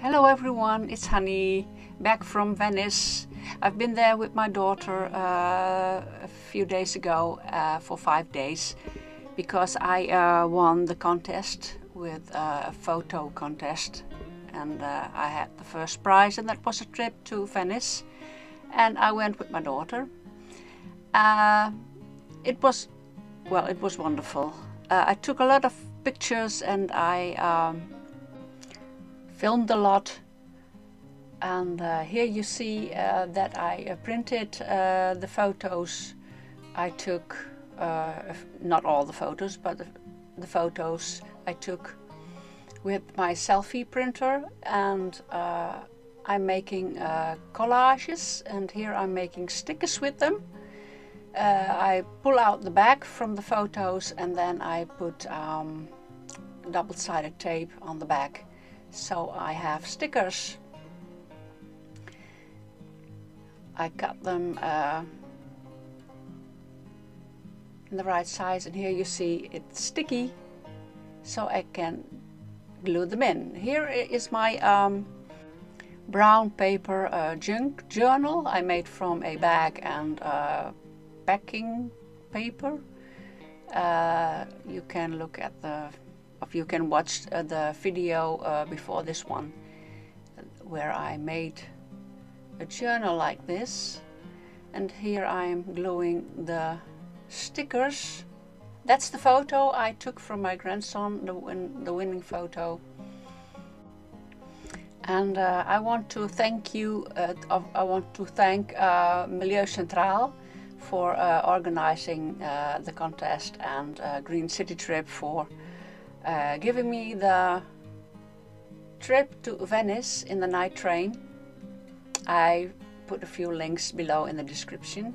Hello everyone, it's Hanny, back from Venice. I've been there with my daughter a few days ago for 5 days because I won the contest with a photo contest, and I had the first prize, and that was a trip to Venice, and I went with my daughter. It was wonderful. I took a lot of pictures and I filmed a lot, and here you see that I printed the photos I took, not all the photos, but the photos I took with my selfie printer, and I'm making collages, and here I'm making stickers with them. I pull out the back from the photos and then I put double-sided tape on the back. So I have stickers. I cut them in the right size, and here you see it's sticky, so I can glue them in. Here is my brown paper junk journal I made from a bag and packing paper. You can look at you can watch the video before this one, where I made a journal like this, and here I'm gluing the stickers. That's the photo I took from my grandson, the winning photo. And I want to thank Milieu Centraal for organizing the contest, and Green City Trip for giving me the trip to Venice in the night train. I put a few links below in the description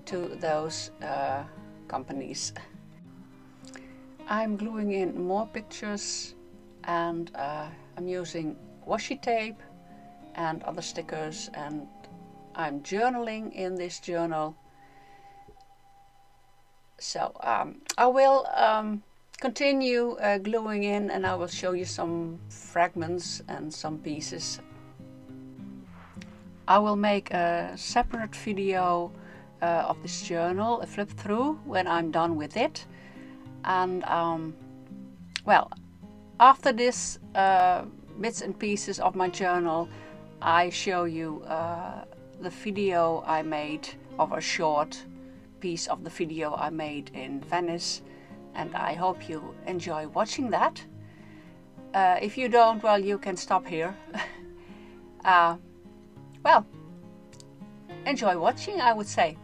to those companies. I'm gluing in more pictures, and I'm using washi tape and other stickers, and I'm journaling in this journal. So I will continue gluing in, and I will show you some fragments and some pieces. I will make a separate video of this journal, a flip through, when I'm done with it. And well, after this bits and pieces of my journal, I show you the video I made, of a short piece of the video I made in Venice, and I hope you enjoy watching that. If you don't, well, you can stop here. Well, enjoy watching, I would say.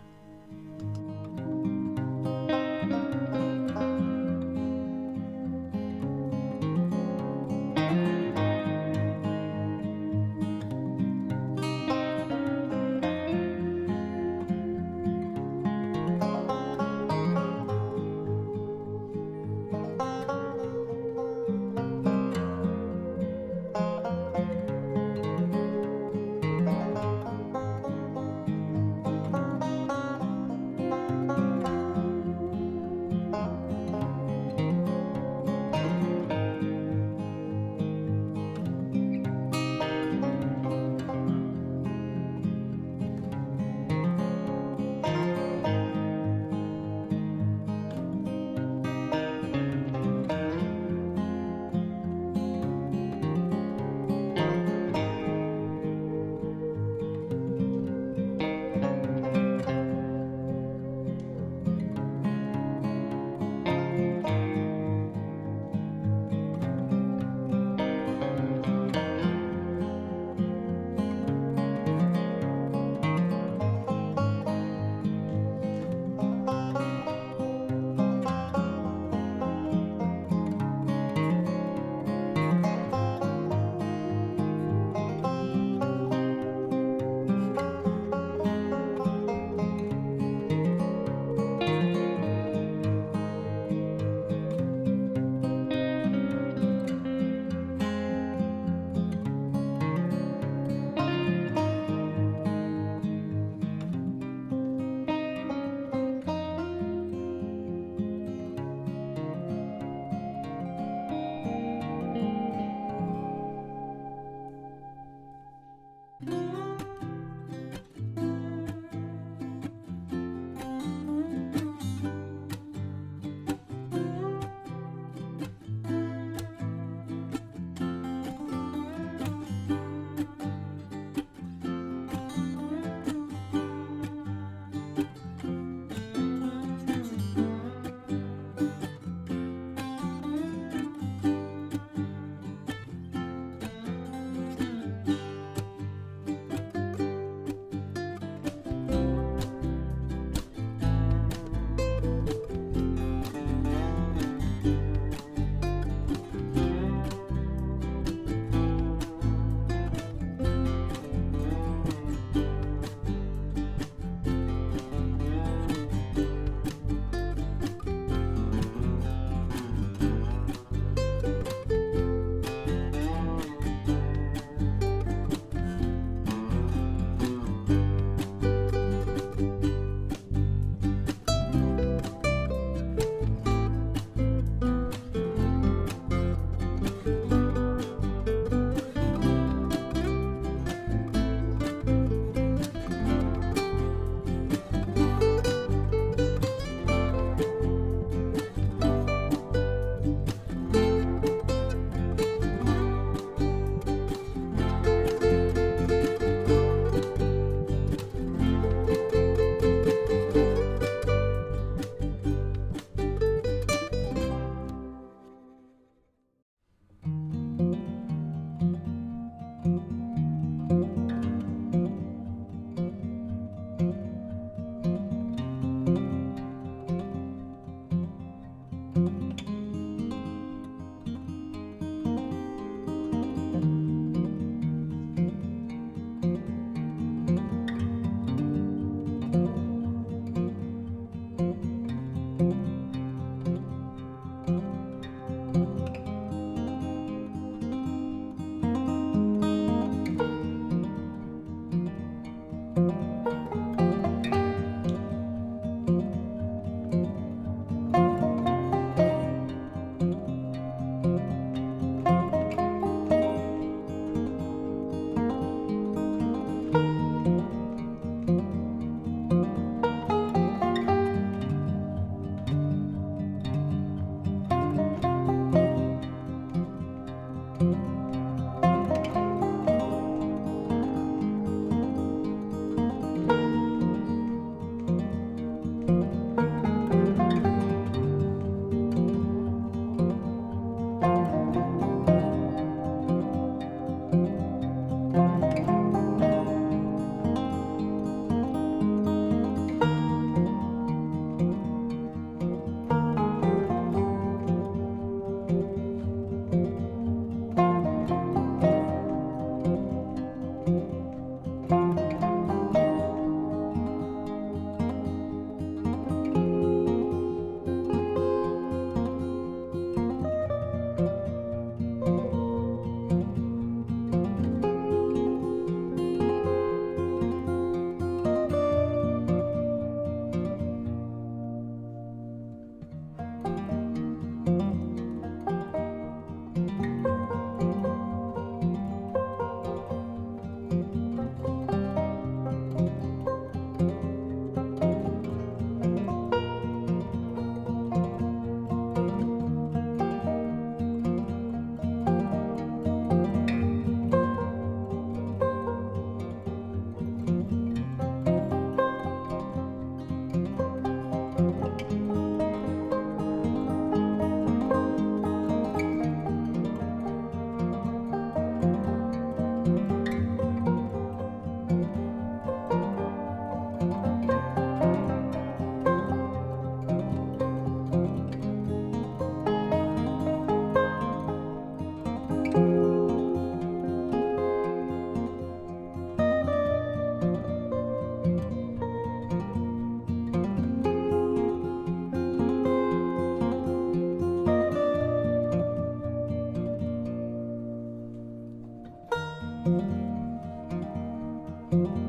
you.